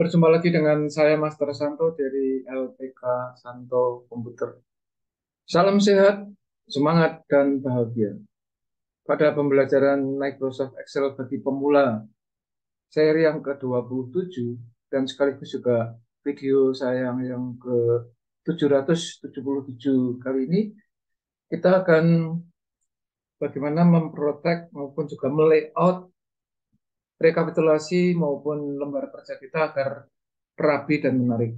Berjumpa lagi dengan saya Master Santo dari LPK Santo Komputer. Salam sehat, semangat, dan bahagia. Pada pembelajaran Microsoft Excel bagi pemula, seri yang ke-27 dan sekaligus juga video saya yang ke-777 kali ini, kita akan bagaimana memprotek maupun juga melayout rekapitulasi maupun lembar kerja kita agar rapi dan menarik.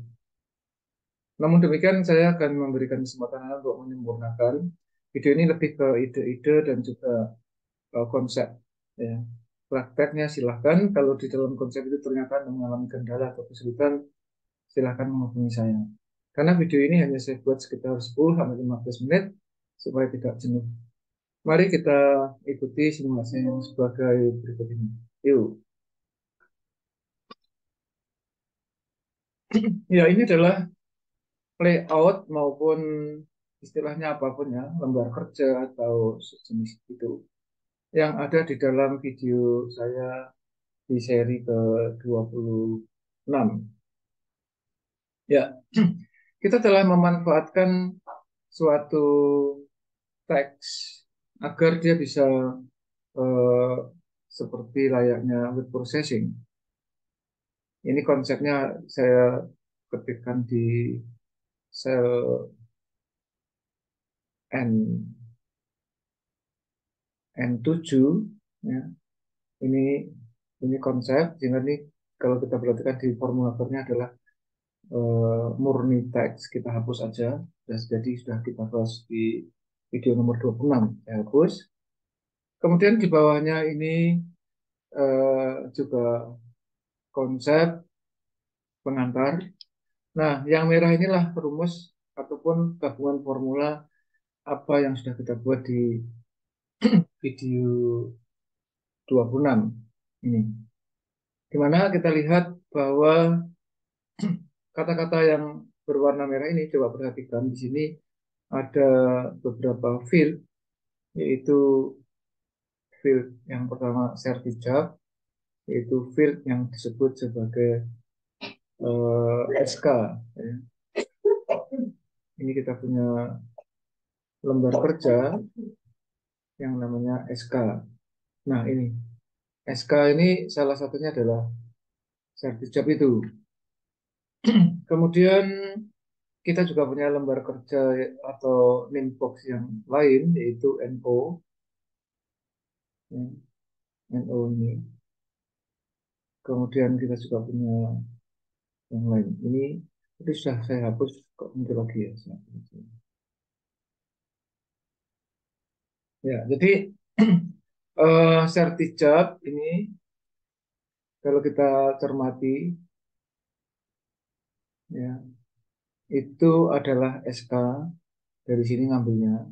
Namun demikian, saya akan memberikan kesempatan Anda untuk menyempurnakan. Video ini lebih ke ide-ide dan juga konsep. Ya. Prakteknya silahkan. Kalau di dalam konsep itu ternyata Anda mengalami kendala atau kesulitan, silahkan menghubungi saya. Karena video ini hanya saya buat sekitar 10-15 menit supaya tidak jenuh. Mari kita ikuti simulasi yang sebagai berikut ini. Yuk. Ya, ini adalah layout maupun istilahnya apapun ya, lembar kerja atau sejenis itu yang ada di dalam video saya di seri ke-26. Ya, kita telah memanfaatkan suatu teks agar dia bisa eh, seperti layaknya word processing. Ini konsepnya saya ketikkan di sel N N7 ya. Ini ini konsep sehingga ini kalau kita perhatikan di formulatornya adalah murni teks, kita hapus aja. Jadi sudah kita bahas di video nomor 26, saya hapus. Kemudian di bawahnya ini juga konsep pengantar. Nah, yang merah inilah rumus ataupun gabungan formula apa yang sudah kita buat di video 26 ini. Dimana kita lihat bahwa kata-kata yang berwarna merah ini, coba perhatikan di sini ada beberapa field, yaitu field yang pertama sertijab, yaitu field yang disebut sebagai SK. Ya. Ini kita punya lembar kerja yang namanya SK. Nah ini SK ini salah satunya adalah sertijab itu. Kemudian kita juga punya lembar kerja atau name box yang lain, yaitu NO. Ya, NO ini. Kemudian kita juga punya yang lain. Ini sudah saya hapus, kok muncul lagi ya. Ya, jadi sertijab ini kalau kita cermati ya itu adalah SK dari sini ngambilnya.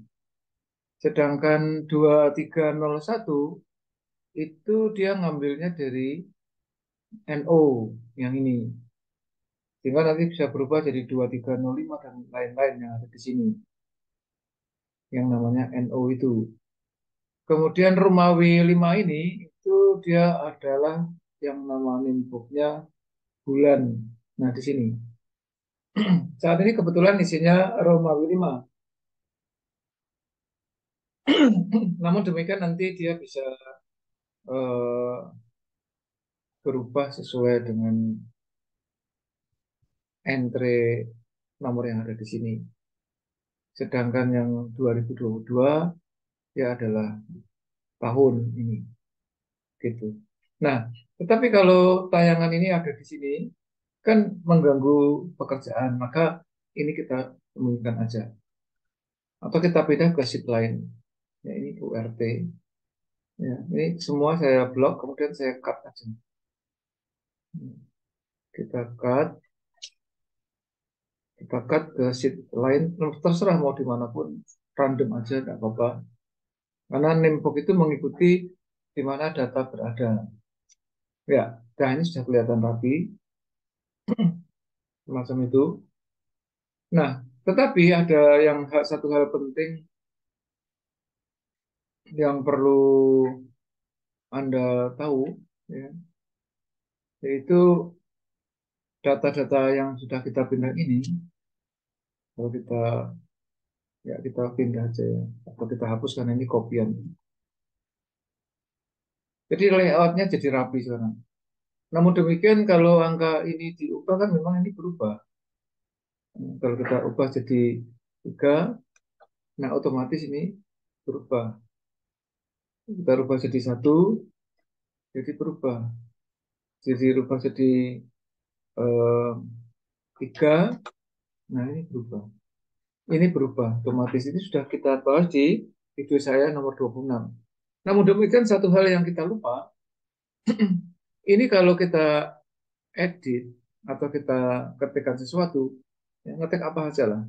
Sedangkan 2301 itu dia ngambilnya dari NO yang ini. Sehingga nanti bisa berubah jadi 2305 dan lain-lain yang ada di sini. Yang namanya NO itu. Kemudian Rumawi 5 ini itu dia adalah yang nama inputnya bulan. Nah, di sini. Saat ini kebetulan isinya Romawi 5. Namun demikian nanti dia bisa eh, berubah sesuai dengan entry nomor yang ada di sini. Sedangkan yang 2022 ya adalah tahun ini gitu. Nah, tetapi kalau tayangan ini ada di sini kan mengganggu pekerjaan, maka ini kita temukan aja. Atau kita pindah ke sheet lain. Ya, ini URT. Ya, ini semua saya blok, kemudian saya cut aja. Kita cut, ke sheet lain, terserah mau dimanapun, random aja, nggak apa-apa. Karena name box itu mengikuti di mana data berada. Ya, nah ini sudah kelihatan rapi, semacam itu. Nah, tetapi ada satu hal penting yang perlu Anda tahu, ya, yaitu data-data yang sudah kita pindah ini, kalau kita ya kita pindah aja ya, atau kita hapus karena ini kopian. Jadi layoutnya jadi rapi sekarang. Namun demikian kalau angka ini diubah kan memang ini berubah. Kalau kita ubah jadi 3, nah otomatis ini berubah. Kita ubah jadi 1, jadi berubah. Jadi rubah jadi eh, 3, nah ini berubah. Ini berubah. Otomatis ini sudah kita bahas di video saya nomor 26. Namun demikian satu hal yang kita lupa, ini kalau kita edit atau kita ketikkan sesuatu, ya, ngetik apa aja lah.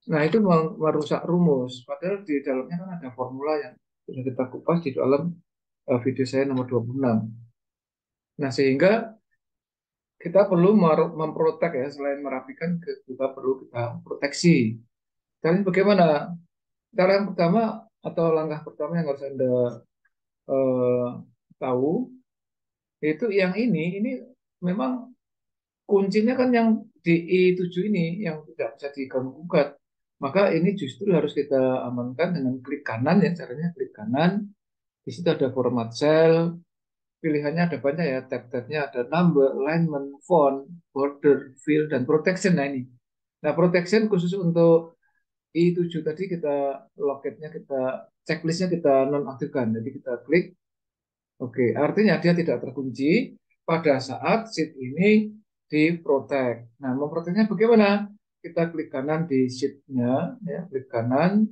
Nah, itu merusak rumus. Padahal di dalamnya kan ada formula yang sudah kita kupas di dalam video saya nomor 26. Nah, sehingga kita perlu memprotek ya, selain merapikan, juga perlu kita proteksi. Caranya bagaimana? Cara yang pertama atau langkah pertama yang harus Anda eh, tahu, itu yang ini memang kuncinya kan yang di I7 ini, yang tidak bisa diganggu-gugat. Maka ini justru harus kita amankan dengan klik kanan ya, caranya klik kanan. Di situ ada format cell, pilihannya ada banyak ya, tab-tabnya ada number, alignment, font, border, fill, dan protection. Nah ini. Nah protection khusus untuk I7 tadi kita loketnya kita checklistnya kita nonaktifkan. Jadi kita klik, oke, artinya dia tidak terkunci pada saat sheet ini diprotect. Nah memproteknya bagaimana? Kita klik kanan di sheetnya, ya klik kanan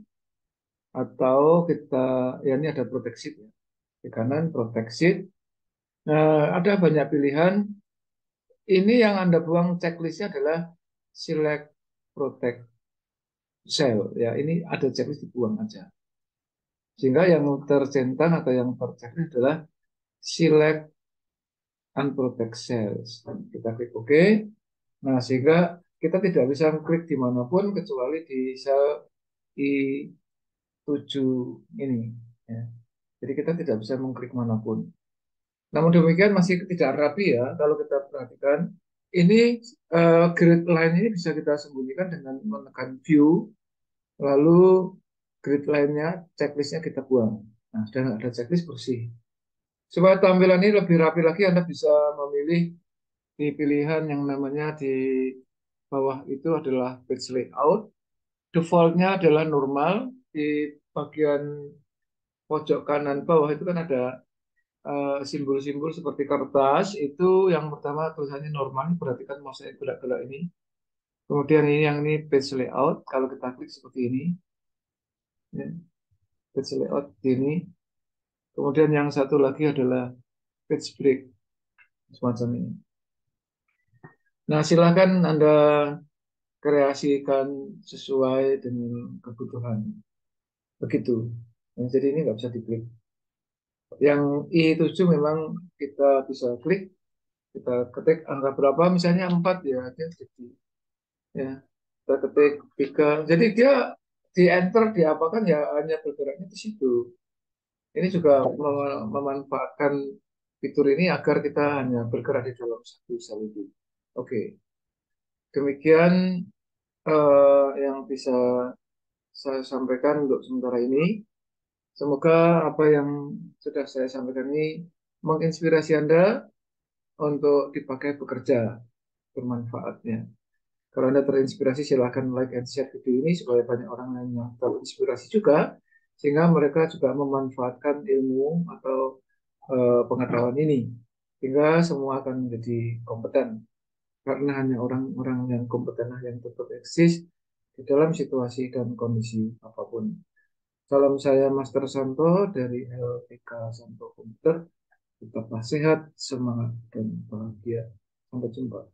atau kita ya ini ada protect sheet ya, klik kanan protect sheet. Nah, ada banyak pilihan. Ini yang Anda buang checklistnya adalah select protect cell. Ya, ini ada checklist dibuang aja. Sehingga yang tercentang atau yang terchecklist adalah select unprotect cells. Kita klik OK. Nah, sehingga kita tidak bisa klik dimanapun kecuali di sel I7 ini. Ya. Jadi kita tidak bisa mengklik manapun. Namun demikian masih tidak rapi ya kalau kita perhatikan. Ini grid line ini bisa kita sembunyikan dengan menekan view, lalu grid line-nya, checklist-nya kita buang. Nah, sudah nggak ada checklist bersih. Supaya tampilan ini lebih rapi lagi, Anda bisa memilih di pilihan yang namanya di bawah itu adalah page layout. Default-nya adalah normal. Di bagian pojok kanan bawah itu kan ada simbol-simbol seperti kertas. Itu yang pertama tulisannya normal, perhatikan mouse saya gerak-gerak ini. Kemudian ini yang ini page layout, kalau kita klik seperti ini, ya, page layout ini. Kemudian yang satu lagi adalah page break, semacam ini. Nah, silakan Anda kreasikan sesuai dengan kebutuhan. Begitu. Nah, jadi ini nggak bisa diklik. Yang I7 memang kita bisa klik, kita ketik angka berapa, misalnya 4 ya, dia jadi ya kita ketik 3. Jadi dia di enter diapakan ya hanya bergeraknya di situ. Ini juga memanfaatkan fitur ini agar kita hanya bergerak di dalam satu sel itu. Oke, demikian yang bisa saya sampaikan untuk sementara ini. Semoga apa yang sudah saya sampaikan ini menginspirasi Anda untuk dipakai bekerja, bermanfaatnya. Kalau Anda terinspirasi, silahkan like and share video ini supaya banyak orang lain yang terinspirasi juga, sehingga mereka juga memanfaatkan ilmu atau pengetahuan ini, sehingga semua akan menjadi kompeten. Karena hanya orang-orang yang kompeten yang tetap eksis di dalam situasi dan kondisi apapun. Salam saya Master Santo dari LPK Santo Komputer. Tetaplah sehat, semangat, dan bahagia. Sampai jumpa.